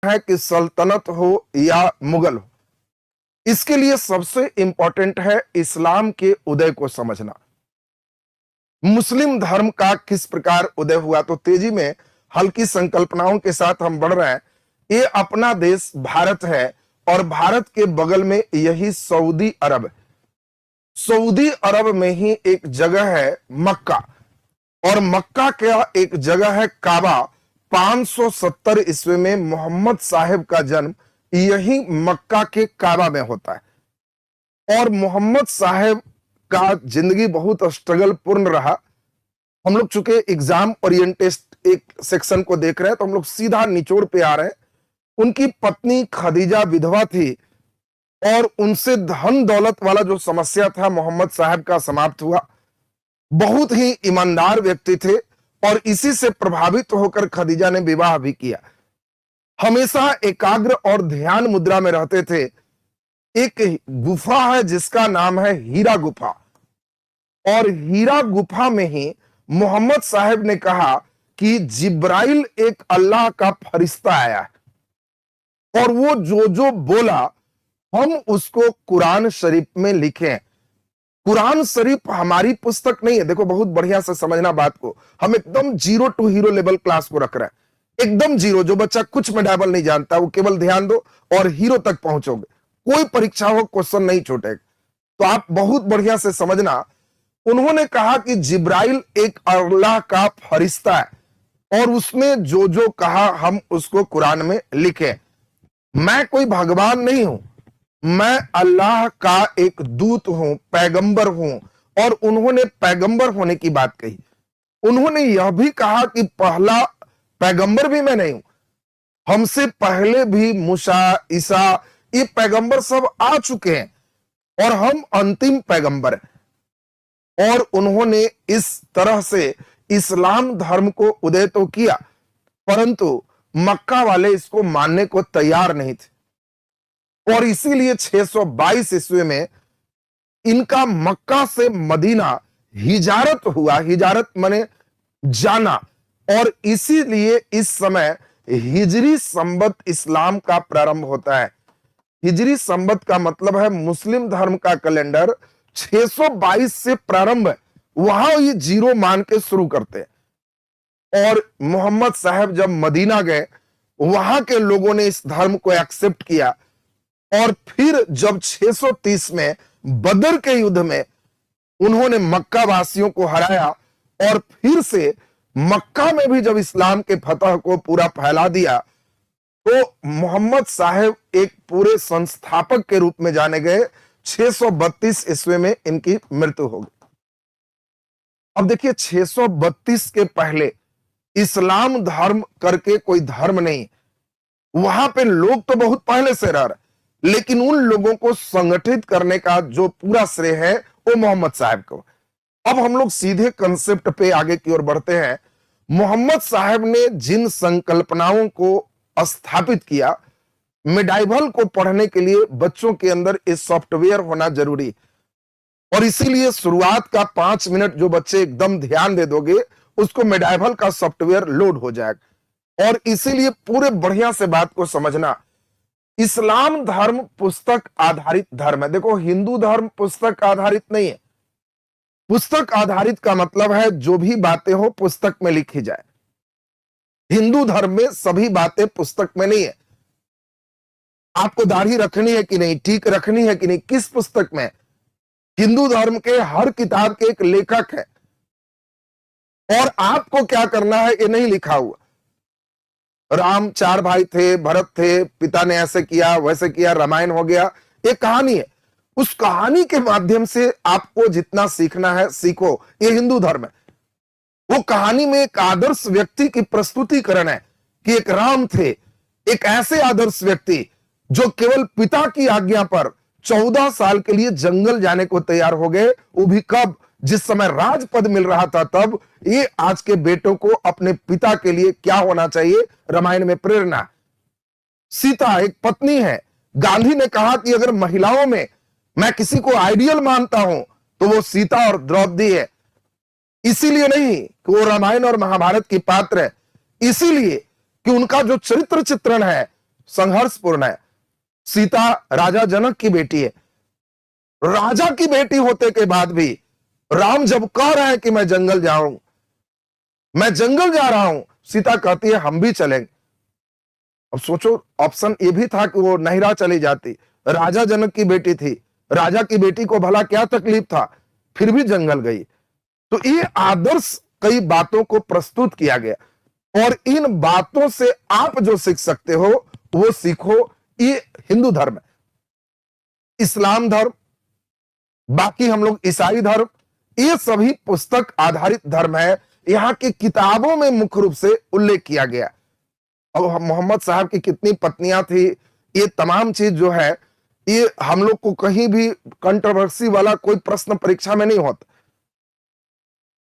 है कि सल्तनत हो या मुगल हो, इसके लिए सबसे इंपॉर्टेंट है इस्लाम के उदय को समझना। मुस्लिम धर्म का किस प्रकार उदय हुआ, तो तेजी में हल्की संकल्पनाओं के साथ हम बढ़ रहे हैं। ये अपना देश भारत है और भारत के बगल में यही सऊदी अरब है। सऊदी अरब में ही एक जगह है मक्का, और मक्का का एक जगह है काबा। 570 ईस्वी में मोहम्मद साहेब का जन्म यही मक्का के काबा में होता है। और मोहम्मद साहेब का जिंदगी बहुत स्ट्रगल पूर्ण रहा। हम लोग चूंकि एग्जाम ओरिएंटेड एक सेक्शन को देख रहे हैं, तो हम लोग सीधा निचोड़ पे आ रहे हैं। उनकी पत्नी खदीजा विधवा थी और उनसे धन दौलत वाला जो समस्या था मोहम्मद साहब का समाप्त हुआ। बहुत ही ईमानदार व्यक्ति थे और इसी से प्रभावित होकर खदीजा ने विवाह भी किया। हमेशा एकाग्र और ध्यान मुद्रा में रहते थे। एक गुफा है जिसका नाम है हीरा गुफा, और हीरा गुफा में ही मोहम्मद साहब ने कहा कि जिब्राइल एक अल्लाह का फरिश्ता आया है और वो जो जो बोला हम उसको कुरान शरीफ में लिखें। कुरान शरीफ हमारी पुस्तक नहीं है। देखो, बहुत बढ़िया से समझना बात को। हम एकदम 0 टू हीरो लेवल क्लास को रख रहे हैं, एकदम जीरो। जो बच्चा कुछ में डाबल नहीं जानता, वो केवल ध्यान दो और हीरो तक पहुंचोगे। कोई परीक्षा हो, क्वेश्चन नहीं छूटेगा। तो आप बहुत बढ़िया से समझना। उन्होंने कहा कि जिब्राइल एक अल्लाह का फरिश्ता है और उसने जो जो कहा हम उसको कुरान में लिखे। मैं कोई भगवान नहीं हूं, मैं अल्लाह का एक दूत हूं, पैगंबर हूं। और उन्होंने पैगंबर होने की बात कही। उन्होंने यह भी कहा कि पहला पैगंबर भी मैं नहीं हूं, हमसे पहले भी मूसा, ईसा, ये पैगंबर सब आ चुके हैं और हम अंतिम पैगंबर हैं। और उन्होंने इस तरह से इस्लाम धर्म को उदय तो किया, परंतु मक्का वाले इसको मानने को तैयार नहीं थे। और इसीलिए 622 ईस्वी में इनका मक्का से मदीना हिजारत हुआ। हिजारत माने जाना। और इसीलिए इस समय हिजरी संवत इस्लाम का प्रारंभ होता है। हिजरी संवत का मतलब है मुस्लिम धर्म का कैलेंडर 622 से प्रारंभ है, वहां ये जीरो मान के शुरू करते हैं। और मोहम्मद साहब जब मदीना गए, वहां के लोगों ने इस धर्म को एक्सेप्ट किया। और फिर जब 630 में बदर के युद्ध में उन्होंने मक्का वासियों को हराया और फिर से मक्का में भी जब इस्लाम के फतह को पूरा फैला दिया, तो मोहम्मद साहब एक पूरे संस्थापक के रूप में जाने गए। 632 ईस्वी में इनकी मृत्यु हो गई। अब देखिए, 632 के पहले इस्लाम धर्म करके कोई धर्म नहीं। वहां पे लोग तो बहुत पहले से रह रहे, लेकिन उन लोगों को संगठित करने का जो पूरा श्रेय है वो मोहम्मद साहब को। अब हम लोग सीधे कंसेप्ट पे आगे की ओर बढ़ते हैं। मोहम्मद साहब ने जिन संकल्पनाओं को स्थापित किया, मेडाइवल को पढ़ने के लिए बच्चों के अंदर इस सॉफ्टवेयर होना जरूरी। और इसीलिए शुरुआत का 5 मिनट जो बच्चे एकदम ध्यान दे दोगे, उसको मेडाइवल का सॉफ्टवेयर लोड हो जाएगा। और इसीलिए पूरे बढ़िया से बात को समझना। इस्लाम धर्म पुस्तक आधारित धर्म है। देखो, हिंदू धर्म पुस्तक आधारित नहीं है। पुस्तक आधारित का मतलब है जो भी बातें हो पुस्तक में लिखी जाए। हिंदू धर्म में सभी बातें पुस्तक में नहीं है। आपको दाढ़ी रखनी है कि नहीं, ठीक रखनी है कि नहीं, किस पुस्तक में? हिंदू धर्म के हर किताब के एक लेखक है और आपको क्या करना है ये नहीं लिखा हुआ। राम 4 भाई थे, भरत थे, पिता ने ऐसे किया वैसे किया, रामायण हो गया, एक कहानी है। उस कहानी के माध्यम से आपको जितना सीखना है सीखो। ये हिंदू धर्म है। वो कहानी में एक आदर्श व्यक्ति की प्रस्तुतिकरण है कि एक राम थे, एक ऐसे आदर्श व्यक्ति जो केवल पिता की आज्ञा पर 14 साल के लिए जंगल जाने को तैयार हो गए। वो भी कब? जिस समय राजपद मिल रहा था तब। ये आज के बेटों को अपने पिता के लिए क्या होना चाहिए, रामायण में प्रेरणा। सीता एक पत्नी है। गांधी ने कहा कि अगर महिलाओं में मैं किसी को आइडियल मानता हूं तो वो सीता और द्रौपदी है। इसीलिए नहीं कि वो रामायण और महाभारत की पात्र है, इसीलिए कि उनका जो चरित्र चित्रण है, संघर्षपूर्ण है। सीता राजा जनक की बेटी है, राजा की बेटी होते के बाद भी राम जब कह रहे हैं कि मैं जंगल जाऊं, मैं जंगल जा रहा हूं, सीता कहती है हम भी चलेंगे। अब सोचो, ऑप्शन ये भी था कि वो नहिरा चली जाती, राजा जनक की बेटी थी, राजा की बेटी को भला क्या तकलीफ था, फिर भी जंगल गई। तो ये आदर्श कई बातों को प्रस्तुत किया गया, और इन बातों से आप जो सीख सकते हो वो सीखो। ये हिंदू धर्म है, इस्लाम धर्म, बाकी हम लोग ईसाई धर्म, ये सभी पुस्तक आधारित धर्म है। यहाँ की किताबों में मुख्य रूप से उल्लेख किया गया। अब मोहम्मद साहब की कितनी पत्नियां थी, ये तमाम चीज जो है, ये हम लोग को कहीं भी कंट्रोवर्सी वाला कोई प्रश्न परीक्षा में नहीं होता।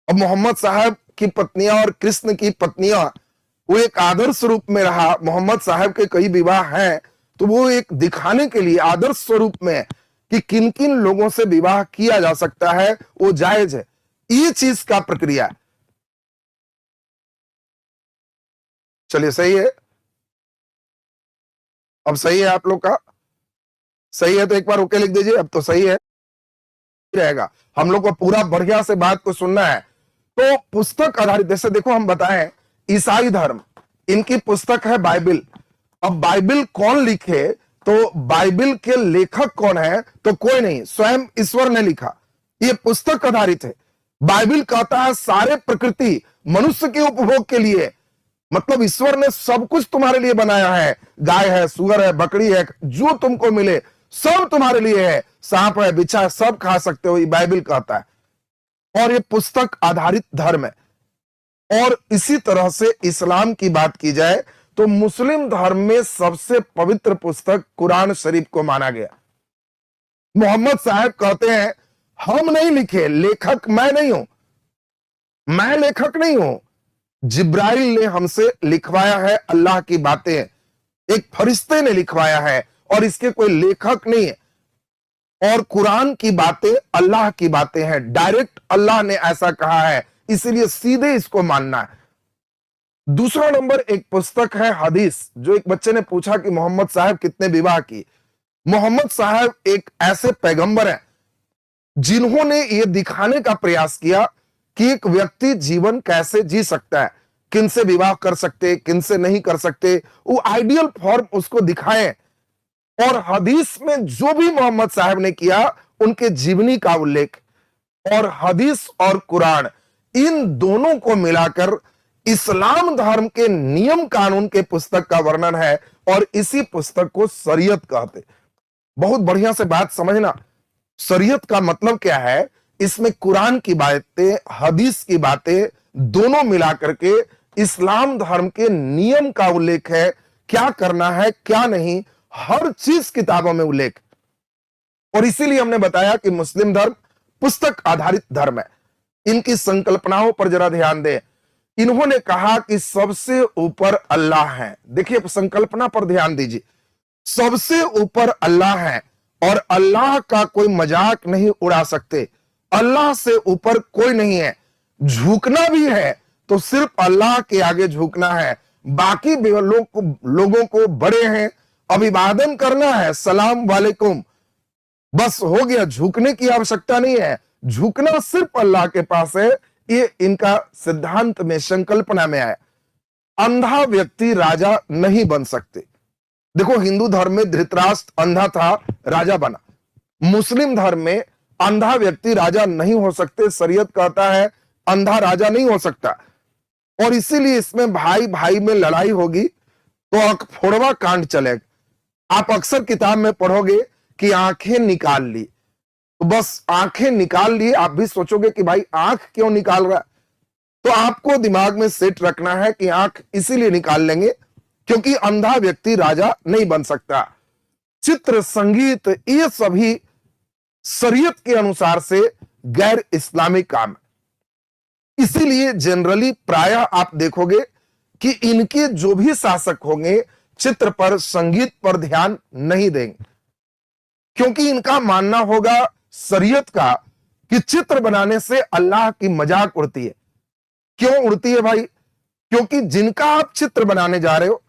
अब मोहम्मद साहब की पत्नियां और कृष्ण की पत्नियां, वो एक आदर्श रूप में रहा। मोहम्मद साहब के कई विवाह हैं, तो वो एक दिखाने के लिए आदर्श स्वरूप में कि किन किन लोगों से विवाह किया जा सकता है, वो जायज है। ये चीज का प्रक्रिया, चलिए सही है, अब सही है आप लोग का, सही है तो एक बार ओके लिख दीजिए। अब तो सही है रहेगा, हम लोग को पूरा बढ़िया से बात को सुनना है। तो पुस्तक आधारित, जैसे देखो हम बताएं, ईसाई धर्म, इनकी पुस्तक है बाइबिल। अब बाइबिल कौन लिखे, तो बाइबिल के लेखक कौन है, तो कोई नहीं, स्वयं ईश्वर ने लिखा। ये पुस्तक आधारित है। बाइबिल कहता है सारे प्रकृति मनुष्य के उपभोग के लिए, मतलब ईश्वर ने सब कुछ तुम्हारे लिए बनाया है। गाय है, सुअर है, बकरी है, जो तुमको मिले सब तुम्हारे लिए है। सांप है, बिच्छा है, सब खा सकते हो, ये बाइबिल कहता है। और ये पुस्तक आधारित धर्म है। और इसी तरह से इस्लाम की बात की जाए तो मुस्लिम धर्म में सबसे पवित्र पुस्तक कुरान शरीफ को माना गया। मोहम्मद साहब कहते हैं हम नहीं लिखे, लेखक मैं नहीं हूं, मैं लेखक नहीं हूं, जिब्राइल ने हमसे लिखवाया है अल्लाह की बातें, एक फरिश्ते ने लिखवाया है, और इसके कोई लेखक नहीं है। और कुरान की बातें अल्लाह की बातें हैं, डायरेक्ट अल्लाह ने ऐसा कहा है, इसीलिए सीधे इसको मानना है। दूसरा नंबर एक पुस्तक है हदीस। जो एक बच्चे ने पूछा कि मोहम्मद साहब कितने विवाह की, मोहम्मद साहब एक ऐसे पैगंबर हैं जिन्होंने ये दिखाने का प्रयास किया कि एक व्यक्ति जीवन कैसे जी सकता है, किन से विवाह कर सकते, किन से नहीं कर सकते, वो आइडियल फॉर्म उसको दिखाएं। और हदीस में जो भी मोहम्मद साहब ने किया, उनके जीवनी का उल्लेख, और हदीस और कुरान, इन दोनों को मिलाकर इस्लाम धर्म के नियम कानून के पुस्तक का वर्णन है। और इसी पुस्तक को शरीयत कहते। बहुत बढ़िया से बात समझना, शरीयत का मतलब क्या है, इसमें कुरान की बातें, हदीस की बातें दोनों मिलाकर के इस्लाम धर्म के नियम का उल्लेख है। क्या करना है, क्या नहीं, हर चीज किताबों में उल्लेख। और इसीलिए हमने बताया कि मुस्लिम धर्म पुस्तक आधारित धर्म है। इनकी संकल्पनाओं पर जरा ध्यान दें। इन्होंने कहा कि सबसे ऊपर अल्लाह है। देखिए संकल्पना पर ध्यान दीजिए, सबसे ऊपर अल्लाह है, और अल्लाह का कोई मजाक नहीं उड़ा सकते। अल्लाह से ऊपर कोई नहीं है। झुकना भी है तो सिर्फ अल्लाह के आगे झुकना है। बाकी लोगों को बड़े हैं, अभिवादन करना है, सलाम वालेकुम, बस हो गया, झुकने की आवश्यकता नहीं है। झुकना सिर्फ अल्लाह के पास है। ये इनका सिद्धांत में, संकल्पना में आया। अंधा व्यक्ति राजा नहीं बन सकते। देखो हिंदू धर्म में धृतराष्ट्र अंधा था, राजा बना। मुस्लिम धर्म में अंधा व्यक्ति राजा नहीं हो सकते। शरीयत कहता है अंधा राजा नहीं हो सकता। और इसीलिए इसमें भाई भाई में लड़ाई होगी तो फोड़वा कांड चलेगा। आप अक्सर किताब में पढ़ोगे कि आंखें निकाल ली, तो बस आंखें निकाल ली। आप भी सोचोगे कि भाई आंख क्यों निकाल रहा है, तो आपको दिमाग में सेट रखना है कि आंख इसीलिए निकाल लेंगे क्योंकि अंधा व्यक्ति राजा नहीं बन सकता। चित्र, संगीत, ये सभी शरीयत के अनुसार से गैर इस्लामिक काम। इसीलिए जनरली प्रायः आप देखोगे कि इनके जो भी शासक होंगे चित्र पर, संगीत पर ध्यान नहीं देंगे, क्योंकि इनका मानना होगा शरीयत का कि चित्र बनाने से अल्लाह की मजाक उड़ती है। क्यों उड़ती है भाई? क्योंकि जिनका आप चित्र बनाने जा रहे हो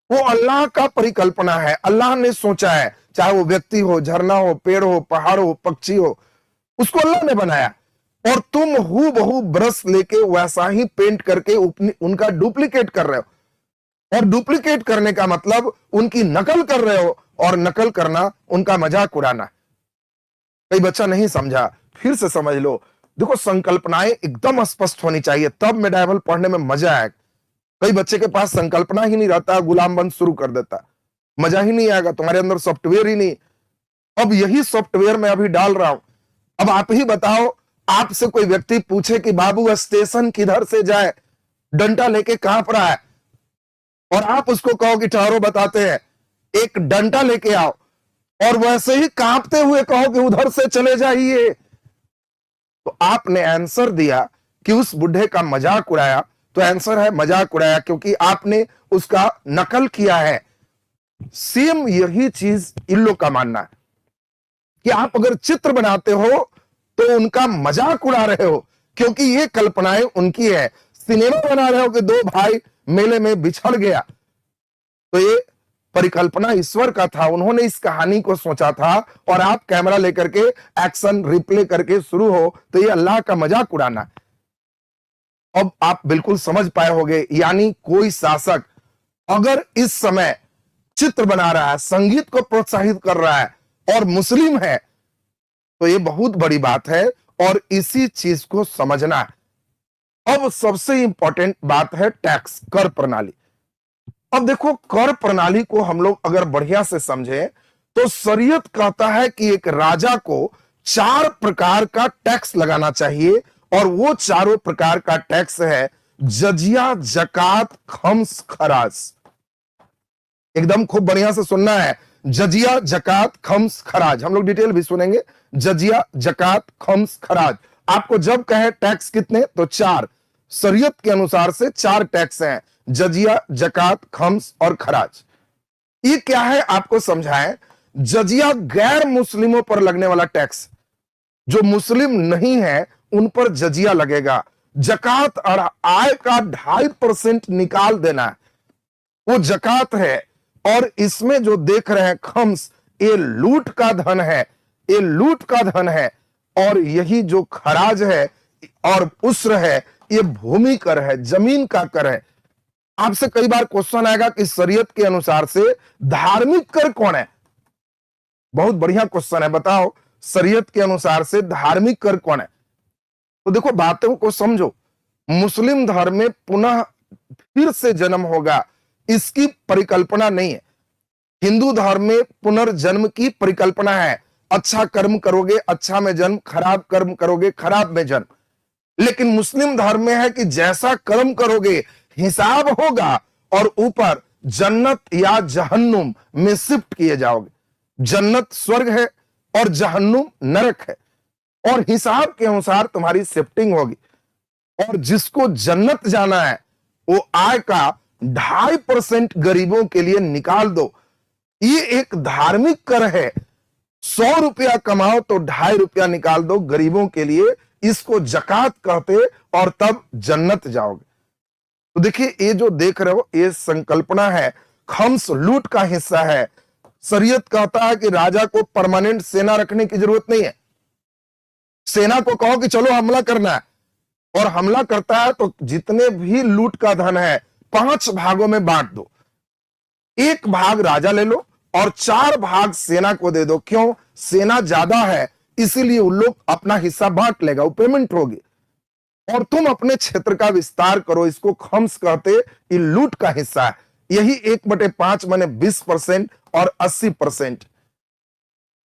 वो अल्लाह का परिकल्पना है, अल्लाह ने सोचा है, चाहे वो व्यक्ति हो, झरना हो, पेड़ हो, पहाड़ हो, पक्षी हो, उसको अल्लाह ने बनाया। और तुम हू बहू ब्रश लेके वैसा ही पेंट करके उनका डुप्लीकेट कर रहे हो। और डुप्लीकेट करने का मतलब उनकी नकल कर रहे हो, और नकल करना उनका मजाक उड़ाना। कई बच्चा नहीं समझा, फिर से समझ लो। देखो, संकल्पनाएं एकदम स्पष्ट होनी चाहिए, तब मेडाइवल पढ़ने में मजा आएगा। कई बच्चे के पास संकल्पना ही नहीं रहता, गुलाम बंद शुरू कर देता, मजा ही नहीं आएगा, तुम्हारे अंदर सॉफ्टवेयर ही नहीं। अब यही सॉफ्टवेयर मैं अभी डाल रहा हूं। अब आप ही बताओ, आपसे कोई व्यक्ति पूछे कि बाबू स्टेशन किधर से जाए, डंडा लेके कांप रहा है, और आप उसको कहो कि ठहरो बताते हैं, एक डंडा लेके आओ, और वैसे ही कांपते हुए कहो कि उधर से चले जाइए, तो आपने आंसर दिया कि उस बुढ़े का मजाक उड़ाया। तो आंसर है मजाक उड़ाया, क्योंकि आपने उसका नकल किया है। सेम यही चीज इन लोग का मानना है कि आप अगर चित्र बनाते हो तो उनका मजाक उड़ा रहे हो, क्योंकि ये कल्पनाएं उनकी है। सिनेमा बना रहे हो कि दो भाई मेले में बिछड़ गया, तो ये परिकल्पना ईश्वर का था, उन्होंने इस कहानी को सोचा था, और आप कैमरा लेकर के एक्शन रिप्ले करके शुरू हो, तो ये अल्लाह का मजाक उड़ाना। अब आप बिल्कुल समझ पाए होंगे, यानी कोई शासक अगर इस समय चित्र बना रहा है, संगीत को प्रोत्साहित कर रहा है, और मुस्लिम है, तो ये बहुत बड़ी बात है, और इसी चीज को समझना है। अब सबसे इंपॉर्टेंट बात है टैक्स, कर प्रणाली। अब देखो, कर प्रणाली को हम लोग अगर बढ़िया से समझें तो शरीयत कहता है कि एक राजा को 4 प्रकार का टैक्स लगाना चाहिए, और वो चारों प्रकार का टैक्स है जजिया, जकात, खम्स, खराज। एकदम खूब बढ़िया से सुनना है, जजिया, जकात, खम्स, खराज। हम लोग डिटेल भी सुनेंगे। जजिया, जकात, खम्स, खराज। आपको जब कहे टैक्स कितने, तो 4। शरीयत के अनुसार से 4 टैक्स हैं, जजिया, जकात, खम्स और खराज। ये क्या है आपको समझाएं। जजिया गैर मुस्लिमों पर लगने वाला टैक्स, जो मुस्लिम नहीं है उन पर जजिया लगेगा। जकात और आय का 2.5% निकाल देना है, वो जकात है। और इसमें जो देख रहे हैं खम्स, ये लूट का धन है, ये लूट का धन है। और यही जो खराज है और उस्र है, ये भूमि कर है, जमीन का कर है। आपसे कई बार क्वेश्चन आएगा कि शरीयत के अनुसार से धार्मिक कर कौन है। बहुत बढ़िया क्वेश्चन है, बताओ शरीयत के अनुसार से धार्मिक कर कौन है। तो देखो, बातों को समझो। मुस्लिम धर्म में पुनः फिर से जन्म होगा, इसकी परिकल्पना नहीं है। हिंदू धर्म में पुनर्जन्म की परिकल्पना है, अच्छा कर्म करोगे अच्छा में जन्म, खराब कर्म करोगे खराब में जन्म। लेकिन मुस्लिम धर्म में है कि जैसा कर्म करोगे हिसाब होगा, और ऊपर जन्नत या जहन्नुम में शिफ्ट किए जाओगे। जन्नत स्वर्ग है और जहन्नुम नरक है, और हिसाब के अनुसार तुम्हारी शिफ्टिंग होगी। और जिसको जन्नत जाना है वो आय का 2.5% गरीबों के लिए निकाल दो। ये एक धार्मिक कर है। 100 रुपया कमाओ तो 2.5 रुपया निकाल दो गरीबों के लिए, इसको जकात कहते, और तब जन्नत जाओगे। तो देखिए, ये जो देख रहे हो ये संकल्पना है, खम्स लूट का हिस्सा है। शरीयत कहता है कि राजा को परमानेंट सेना रखने की जरूरत नहीं है। सेना को कहो कि चलो हमला करना है, और हमला करता है तो जितने भी लूट का धन है 5 भागों में बांट दो। 1 भाग राजा ले लो और 4 भाग सेना को दे दो। क्यों? सेना ज्यादा है, इसीलिए उन लोग अपना हिस्सा बांट लेगा, वो पेमेंट होगी। और तुम अपने क्षेत्र का विस्तार करो, इसको खम्स कहते, ये लूट का हिस्सा है। यही 1/5 माने 20% और 80%।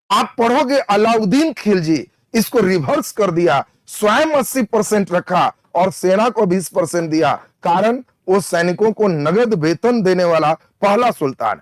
आप पढ़ोगे अलाउद्दीन खिलजी इसको रिवर्स कर दिया, स्वयं 80% रखा और सेना को 20% दिया। कारण वो सैनिकों को नगद वेतन देने वाला पहला सुल्तान।